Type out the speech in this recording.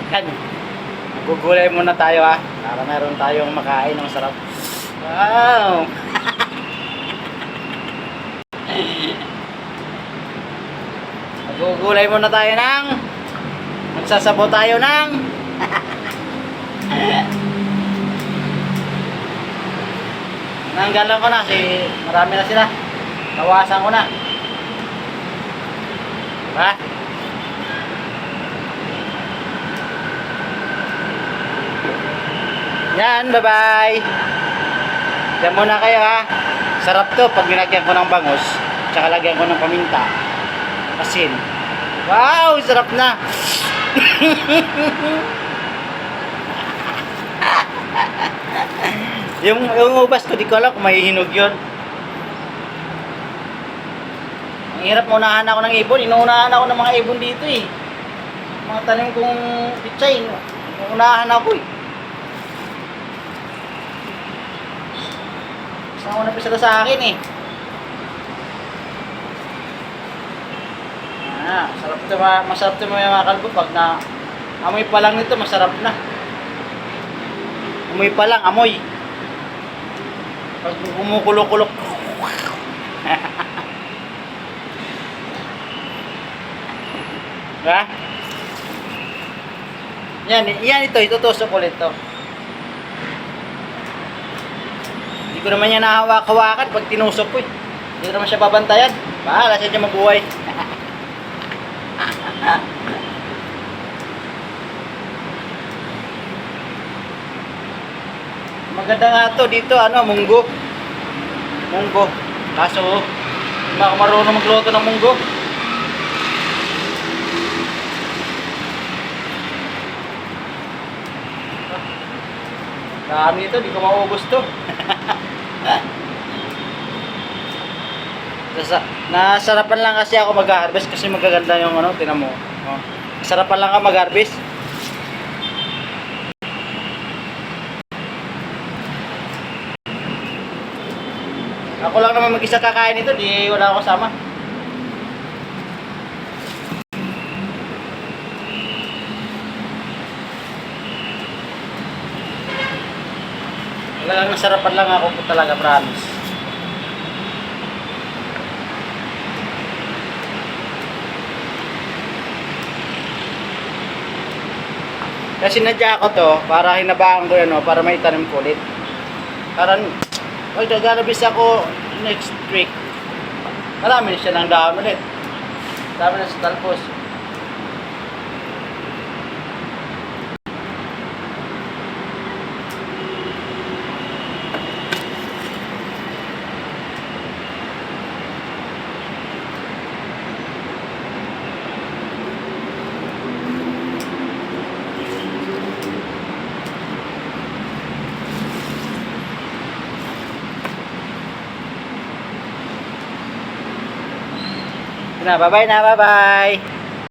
Yan. Gugulay muna tayo ha. Para meron tayong makain ng sarap. Wow! Gugulay muna tayo ng magsasabaw tayo ng nanggalan ko na marami na sila. Tawasan ko na. Ha? Yan, bye-bye. Diyan muna kayo ha. Sarap to pag nilagyan ko ng bangus. Tsaka lagyan ko ng paminta. Asin. Wow, sarap na. yung ubas ko, di ko alam kung may hinog yun. Ang hirap, maunahan ako ng ibon. Inuunahan ako ng mga ibon dito eh. Mga tanim kong pichay. Inuunahan ako eh. Saan ko napisala sa akin eh. Masarap ito mga kalbo. Pag na amoy pa lang nito, masarap na. Amoy pa lang, amoy. Pag kumukulok-kulok. Ha? Yan ito, itutusok ulit to. Hindi ko naman yan nahawak-hawakan pag tinusok ko eh. Hindi ko naman siya babantayan. Bahala siya dyan mabuhay. Maganda nga to dito, munggo. Munggo. Kaso, hindi ako marunong magluto ng munggo. Dami ito, di ko maubos to. Nasarapan lang kasi ako mag-harvest kasi magaganda yung tinan mo. Nasarapan lang ako mag-harvest. Ako lang naman mag-isa kakain nito, di wala ako kasama. Talagang nasarapan lang ako po talaga, promise. Kasi sinadya ko to para hinabaan ko yan, para may tanim ko ulit. Parang magdagalabis ako next week. Marami na siya ng dahon ulit. Dami na sa talpos. Bye-bye na, bye-bye.